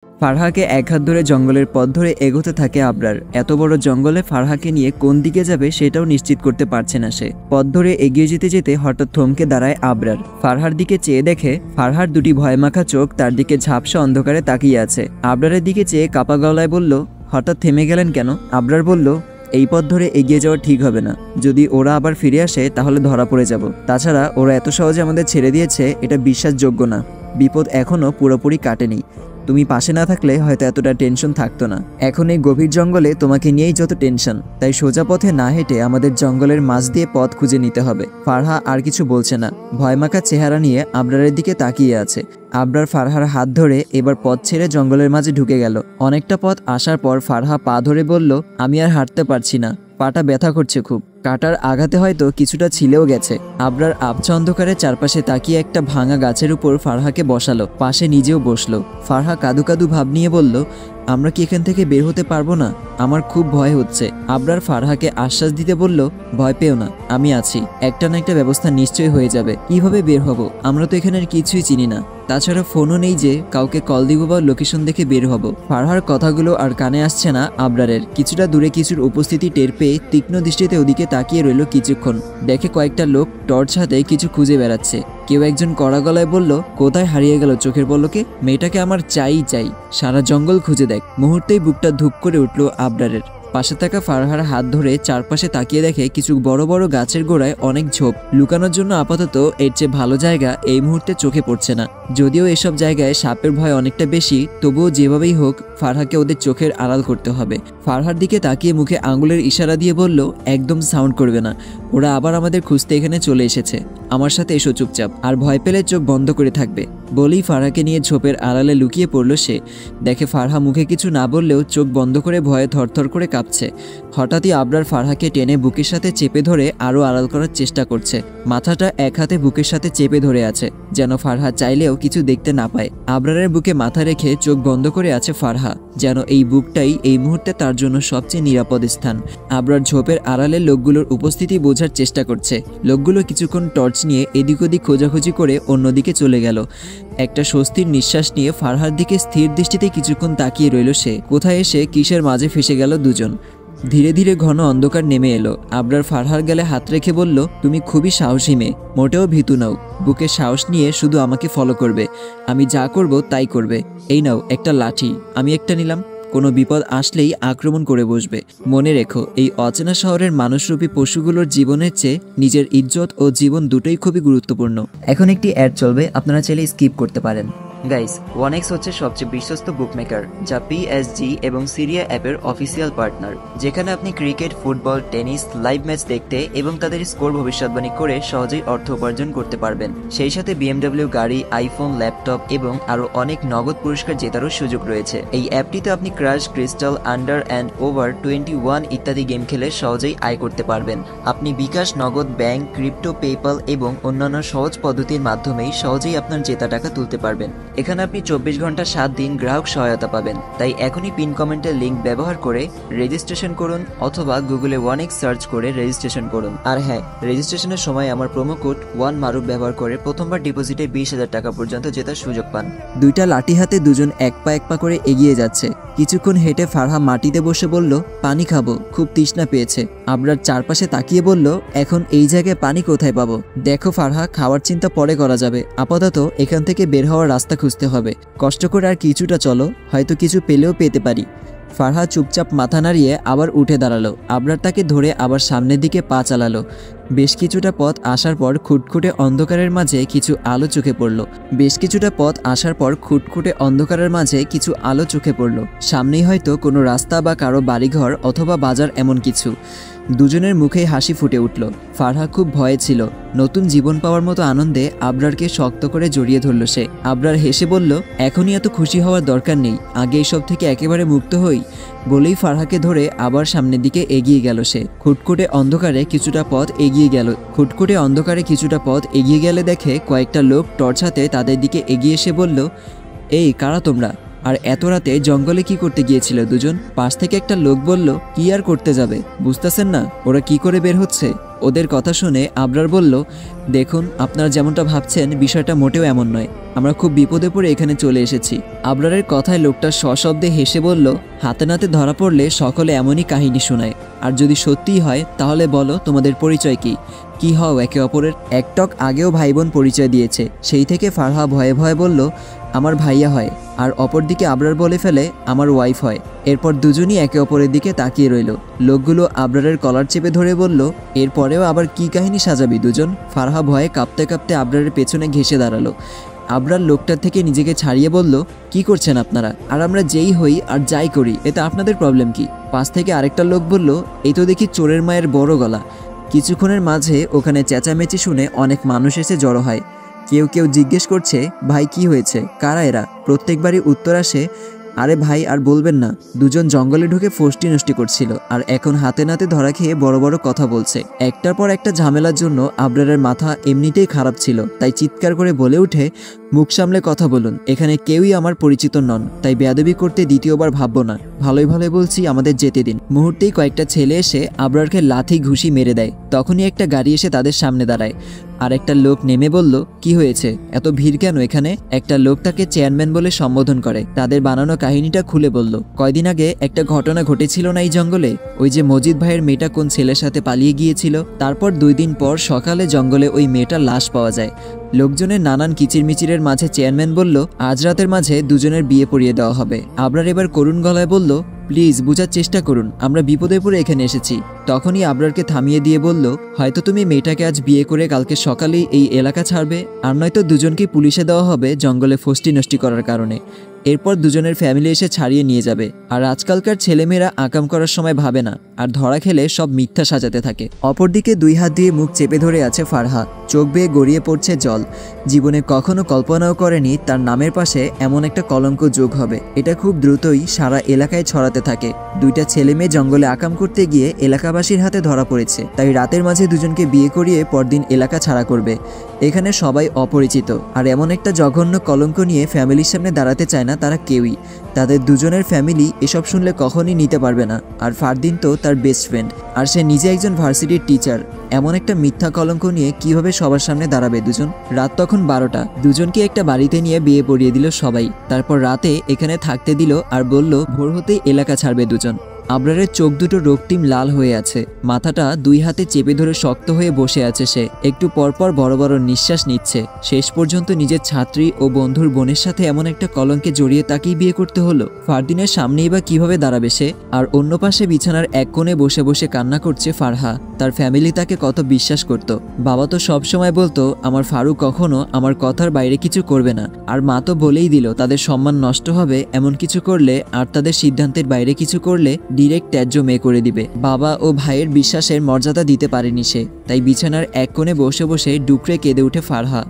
ফারহাকে এক হাত ধরে জঙ্গলের পথ ধরে এগোতে থাকে আবরার। এত বড় জঙ্গলে ফারহাকে নিয়ে কোন দিকে যাবে সেটাও নিশ্চিত করতে পারছে না সে। পথ ধরে এগিয়ে যেতে যেতে হঠাৎ থমকে দাঁড়ায় আবরার। ফারহার দিকে চেয়ে দেখে ফারহার দুটি ভয়মাখা চোখ তার দিকে ঝাপসা অন্ধকারে তাকিয়ে আছে। আবরারের দিকে চেয়ে কাপা গলায় বলল, হঠাৎ থেমে গেলেন কেন? আবরার বলল, এই পথ ধরে এগিয়ে যাওয়া ঠিক হবে না। যদি ওরা আবার ফিরে আসে তাহলে ধরা পড়ে যাব। তাছাড়া ওরা এত সহজে আমাদের ছেড়ে দিয়েছে, এটা বিশ্বাসযোগ্য না। বিপদ এখনও পুরোপুরি কাটেনি। তুমি পাশে না থাকলে হয়তো এতটা টেনশন থাকতো না। এখন এই গভীর জঙ্গলে তোমাকে নিয়েই যত টেনশন। তাই সোজা পথে না হেঁটে আমাদের জঙ্গলের মাঝ দিয়ে পথ খুঁজে নিতে হবে। ফারহা আর কিছু বলছে না, ভয়মাখা চেহারা নিয়ে আবরারের দিকে তাকিয়ে আছে। আবরার ফারহার হাত ধরে এবার পথ ছেড়ে জঙ্গলের মাঝে ঢুকে গেল। অনেকটা পথ আসার পর ফারহা পা ধরে বলল, আমি আর হাঁটতে পারছি না, পাটা ব্যথা করছে খুব। কাটার আঘাতে হয়তো কিছুটা ছিলেও গেছে। আবরার আবছা অন্ধকারে চারপাশে তাকিয়ে একটা ভাঙা গাছের উপর ফারহাকে বসালো, পাশে নিজেও বসলো। ফারহা কাদু কাদু ভাব নিয়ে বলল, আমরা কি এখান থেকে বের হতে পারবো না? আমার খুব ভয় হচ্ছে। আবরার ফারহাকে আশ্বাস দিতে বলল, ভয় পেও না, আমি আছি। একটা না একটা ব্যবস্থা নিশ্চয়ই হয়ে যাবে। কিভাবে বের হব? আমরা তো এখানের কিছুই চিনি না। তাছাড়া ফোনও নেই যে কাউকে কল দিব বা লোকেশন দেখে বের হব। ফারহার কথাগুলো আর কানে আসছে না আবরারের। কিছুটা দূরে কিছুর উপস্থিতি টের পেয়ে তীক্ষ্ণ দৃষ্টিতে ওদিকে তাকিয়ে রইল কিছুক্ষণ। দেখে কয়েকটা লোক টর্চ হাতে কিছু খুঁজে বেড়াচ্ছে। কেউ একজন কড়া গলায় বলল, কোথায় হারিয়ে গেল চোখের পলকে? মেয়েটাকে আমার চাই। সারা জঙ্গল খুঁজে দেখ। মুহূর্তেই বুকটা ধুপ করে উঠল আবরারের। পাশে থাকা ফারহার হাত ধরে চারপাশে তাকিয়ে দেখে কিছু বড় বড় গাছের গোড়ায় অনেক ঝোপ। লুকানোর জন্য আপাতত এর চেয়ে ভালো জায়গা এই মুহূর্তে চোখে পড়ছে না। যদিও এসব জায়গায় সাপের ভয় অনেকটা বেশি, তবুও যেভাবেই হোক ফারহাকে ওদের চোখের আড়াল করতে হবে। ফারহার দিকে তাকিয়ে মুখে আঙুলের ইশারা দিয়ে বলল, একদম সাউন্ড করবে না। ওরা আবার আমাদের খুঁজতে এখানে চলে এসেছে। আমার সাথে এসো চুপচাপ, আর ভয় পেলে চোখ বন্ধ করে থাকবে। বলেই ফারহাকে নিয়ে ঝোপের আড়ালে লুকিয়ে পড়ল সে। দেখে ফারহা মুখে কিছু না বললেও চোখ বন্ধ করে ভয়ে থরথর করে কাঁপছে। হঠাৎই আবরার ফারহাকে টেনে বুকের সাথে চেপে ধরে আরও আড়াল করার চেষ্টা করছে। মাথাটা এক হাতে বুকের সাথে চেপে ধরে আছে, যেন ফারহা চাইলেও কিছু দেখতে না পায়। আবরারের বুকে মাথা রেখে চোখ বন্ধ করে আছে ফারহা, যেন এই বুকটাই এই মুহূর্তে তার জন্য সবচেয়ে নিরাপদ স্থান। আবরার ঝোপের আড়ালে লোকগুলোর উপস্থিতি বোঝার চেষ্টা করছে। লোকগুলো কিছুক্ষণ টর্চ নিয়ে এদিক ওদিক খোঁজাখুঁজি করে অন্যদিকে চলে গেল। একটা স্বস্তির নিঃশ্বাস নিয়ে ফারহার দিকে স্থির দৃষ্টিতে কিছুক্ষণ তাকিয়ে রইল সে। কোথায় এসে কিসের মাঝে ফেসে গেল দুজন। ধীরে ধীরে ঘন অন্ধকার নেমে এলো। আবরার ফারহার গালে হাত রেখে বলল, তুমি খুবই সাহসী মেয়ে, মোটেও ভীতু নাও। বুকে সাহস নিয়ে শুধু আমাকে ফলো করবে। আমি যা করব তাই করবে। এই নাও একটা লাঠি, আমি একটা নিলাম। কোনো বিপদ আসলেই আক্রমণ করে বসবে। মনে রেখো, এই অচেনা শহরের মানুষরূপী পশুগুলোর জীবনের চেয়ে নিজের ইজ্জত ও জীবন দুটোই খুবই গুরুত্বপূর্ণ। এখন একটি অ্যাড চলবে, আপনারা চাইলে স্কিপ করতে পারেন। গাইস, 1x হচ্ছে সবচেয়ে বিশ্বস্ত বুকমেকার, যা PSG এবং সিরিয়া অ্যাপের অফিসিয়াল পার্টনার, যেখানে আপনি cricket, football, tennis live match দেখতে এবং তাদের স্কোর ভবিষ্যৎবাণী করে সহজেই অর্থ উপার্জন করতে পারবেন। সেই সাথে BMW গাড়ি, আইফোন, ল্যাপটপ এবং আরও অনেক নগদ পুরস্কার জেতারও সুযোগ রয়েছে। এই অ্যাপটিতে আপনি crash, crystal, under and over 21 ইত্যাদি গেম খেলে সহজেই আয় করতে পারবেন। আপনি বিকাশ, নগদ, ব্যাংক, ক্রিপ্টো, পেপ্যাল এবং অন্যান্য সহজ পদ্ধতির মাধ্যমেই সহজেই আপনার জেতা টাকা তুলতে পারবেন। এখানে আপনি 24 ঘন্টা 7 দিন গ্রাহক সহায়তা পাবেন। তাই এখনই পিন কমেন্টের লিঙ্ক ব্যবহার করে রেজিস্ট্রেশন করুন, অথবা গুগলে 1x সার্চ করে রেজিস্ট্রেশন করুন। আর হ্যাঁ, রেজিস্ট্রেশনের সময় আমার প্রোমো কোড 1MARUF ব্যবহার করে প্রথমবার ডিপোজিটে 20,000 টাকা পর্যন্ত জেতার সুযোগ পান। দুইটা লাঠি হাতে দুজন এক পা করে এগিয়ে যাচ্ছে। কিছুক্ষণ হেঁটে ফারহা মাটিতে বসে বলল, পানি খাবো, খুব তৃষ্ণা পেয়েছে। আবরার চারপাশে তাকিয়ে বলল, এখন এই জায়গায় পানি কোথায় পাবো? দেখো ফারহা, খাওয়ার চিন্তা পরে করা যাবে। আপাতত এখান থেকে বের হওয়ার রাস্তা খুঁজতে হবে। কষ্ট করে আর কিছুটা চলো, হয়তো কিছু পেলেও পেতে পারি। ফারহা চুপচাপ মাথা নাড়িয়ে আবার উঠে দাঁড়ালো। আবরার তাকে ধরে আবার সামনের দিকে পা চালালো। বেশ কিছুটা পথ আসার পর খুটখুটে অন্ধকারের মাঝে কিছু আলো চোখে পড়ল। সামনেই হয়তো কোনো রাস্তা বা কারো বাড়িঘর অথবা বাজার, এমন কিছু। দুজনের মুখেই হাসি ফুটে উঠল। ফারহা খুব ভয়ে ছিল। নতুন জীবন পাওয়ার মতো আনন্দে আবরারকে শক্ত করে জড়িয়ে ধরল সে। আবরার হেসে বলল, এখনই এত খুশি হওয়ার দরকার নেই, আগে এসব থেকে একেবারে মুক্ত হই। বলেই ফারহাকে ধরে আবার সামনের দিকে এগিয়ে গেল সে। খুটখুটে অন্ধকারে কিছুটা পথ এগিয়ে গেলে দেখে কয়েকটা লোক টর্চ হাতে তাদের দিকে এগিয়ে এসে বলল, এই কারা তোমরা? আর এত রাতে জঙ্গলে কি করতে গিয়েছিল দুজন? পাশ থেকে একটা লোক বলল, কি আর করতে যাবে, বুঝতেছেন না ওরা কি করে বের হচ্ছে? ওদের কথা শুনে আবরার বলল, দেখুন আপনারা যেমনটা ভাবছেন বিষয়টা মোটেও এমন নয়, আমরা খুব বিপদে পড়ে এখানে চলে এসেছি। আবরারের কথায় লোকটা সশব্দে হেসে বলল, হাতে নাতে ধরা পড়লে সকলে এমনই কাহিনী শোনায়, আর যদি সত্যিই হয় তাহলে বলো তোমাদের পরিচয় কি হও একে অপরের? একটক আগেও ভাই বোন পরিচয় দিয়েছে, সেই থেকে ফারহা ভয়ে ভয়ে বলল, আমার ভাইয়া হয়। আর অপরদিকে আবরার বলে ফেলে, আমার ওয়াইফ হয়। এরপর দুজনই একে অপরের দিকে তাকিয়ে রইল। লোকগুলো আবরারের কলার চেপে ধরে বলল, এরপরেও আবার কি কাহিনী সাজাবি দুজন? ফারহা ভয়ে কাঁপতে কাঁপতে আবরারের পেছনে ঘেঁষে দাঁড়ালো। আবরার লোকটার থেকে নিজেকে ছাড়িয়ে বলল, কি করছেন আপনারা? আর আমরা যেই হই আর যাই করি এতে আপনাদের প্রবলেম কি? পাশ থেকে আরেকটা লোক বলল, এই তো দেখি চোরের মায়ের বড় গলা। কিছুক্ষণের মাঝে ওখানে চেঁচামেচি শুনে অনেক মানুষ এসে জড়ো হয়। কেউ কেউ জিজ্ঞেস করছে, ভাই কি হয়েছে, কারা এরা? প্রত্যেকবারই উত্তর আসে, আরে ভাই আর বলবেন না, দুজন জঙ্গলে ঢুকে ফষ্টি নষ্টি করছিল আর এখন হাতে নাতে ধরা খেয়ে বড় বড় কথা বলছে। একটার পর একটা ঝামেলার জন্য আবরারের মাথা এমনিতেই খারাপ ছিল, তাই চিৎকার করে বলে উঠে, মুখ সামলে কথা বলুন, এখানে কেউই আমার পরিচিত নন, তাই বেয়াদবি করতে দ্বিতীয়বার ভাববো না। ভালোই ভালোই বলছি, আমাদের যেতে দিন। মুহূর্তেই কয়েকটা ছেলে এসে আবরারকে লাথি ঘুষি মেরে দেয়। তখনই একটা গাড়ি এসে তাদের সামনে দাঁড়ায়। আর একটা লোক নেমে বলল, কি হয়েছে, এত ভিড় কেন এখানে? একটা লোক তাকে চেয়ারম্যান বলে সম্বোধন করে। তাদের বানানো কাহিনীটা খুলে বলল, কয়দিন আগে একটা ঘটনা ঘটেছিল না এই জঙ্গলে? ওই যে মজিদ ভাইয়ের মেয়েটা কোন ছেলের সাথে পালিয়ে গিয়েছিল, তারপর 2 দিন পর সকালে জঙ্গলে ওই মেয়েটার লাশ পাওয়া যায়। লোকজনের নানান কিচিরমিচিরের মাঝে চেয়ারম্যান বলল, আজ রাতের মাঝে দুজনের বিয়ে পড়িয়ে দেওয়া হবে। আবরার এবার করুণ গলায় বলল, প্লিজ বুঝার চেষ্টা করুন, আমরা বিপদে পড়ে এখানে এসেছি। তখনই আবরারকে থামিয়ে দিয়ে বলল, হয়তো তুমি মেয়েটাকে আজ বিয়ে করে কালকে সকালেই এই এলাকা ছাড়বে, আর নয়তো দুজনকে পুলিশে দেওয়া হবে জঙ্গলে ফষ্টি নষ্টি করার কারণে। এরপর দুজনের ফ্যামিলি এসে ছাড়িয়ে নিয়ে যাবে। আর আজকালকার ছেলেমেয়েরা আকাম করার সময় ভাবে না, আর ধরা খেলে সব মিথ্যা সাজাতে থাকে। অপরদিকে 2 হাত দিয়ে মুখ চেপে ধরে আছে ফারহা, চোখ বেয়ে গড়িয়ে পড়ছে জল। জীবনে কখনো কল্পনাও করেনি তার নামের পাশে এমন একটা কলঙ্ক যোগ হবে। এটা খুব দ্রুতই সারা এলাকায় ছড়াতে থাকে। 2টা ছেলে মেয়ে জঙ্গলে আকাম করতে গিয়ে এলাকাবাসীর হাতে ধরা পড়েছে, তাই রাতের মাঝে দুজনকে বিয়ে করিয়ে পরদিন এলাকা ছাড়া করবে। এখানে সবাই অপরিচিত, আর এমন একটা জঘন্য কলঙ্ক নিয়ে ফ্যামিলির সামনে দাঁড়াতে চায় না তারা কেউই। তাদের দুজনের ফ্যামিলি এসব শুনলে কখনই নিতে পারবে না। আর ফারদিন তো তার বেস্ট ফ্রেন্ড, আর সে নিজে একজন ভার্সিটির টিচার। এমন একটা মিথ্যা কলঙ্ক নিয়ে কিভাবে সবার সামনে দাঁড়াবে দুজন? রাত তখন 12টা। দুজনকে একটা বাড়িতে নিয়ে বিয়ে পড়িয়ে দিল সবাই। তারপর রাতে এখানে থাকতে দিল আর বলল ভোর হতেই এলাকা ছাড়বে দুজন। আবরারের চোখ দুটো রক্তিম লাল হয়ে আছে, মাথাটা 2 হাতে চেপে ধরে শক্ত হয়ে বসে আছে সে। একটু পরপর বড় বড় নিঃশ্বাস নিচ্ছে। শেষ পর্যন্ত নিজের ছাত্রী ও বন্ধুর বোনের সাথে এমন একটা কলঙ্কে জড়িয়ে তাকেই বিয়ে করতে হলো। ফারদিনের সামনেই বা কিভাবে দাঁড়াবে সে? আর অন্য পাশে বিছানার এক কোণে বসে বসে কান্না করছে ফারহা। তার ফ্যামিলি তাকে কত বিশ্বাস করত। বাবা তো সব সময় বলতো, আমার ফারুক কখনো আমার কথার বাইরে কিছু করবে না। আর মা তো বলেই দিল, তাদের সম্মান নষ্ট হবে এমন কিছু করলে, আর তাদের সিদ্ধান্তের বাইরে কিছু করলে ডিরেক্ট ত্যায্য মেয়ে করে দিবে। বাবা ও ভাইয়ের বিশ্বাসের মর্যাদা দিতে পারেনি সে, তাই বিছানার এক কোণে বসে বসে ডুকরে কেঁদে উঠে ফারহা।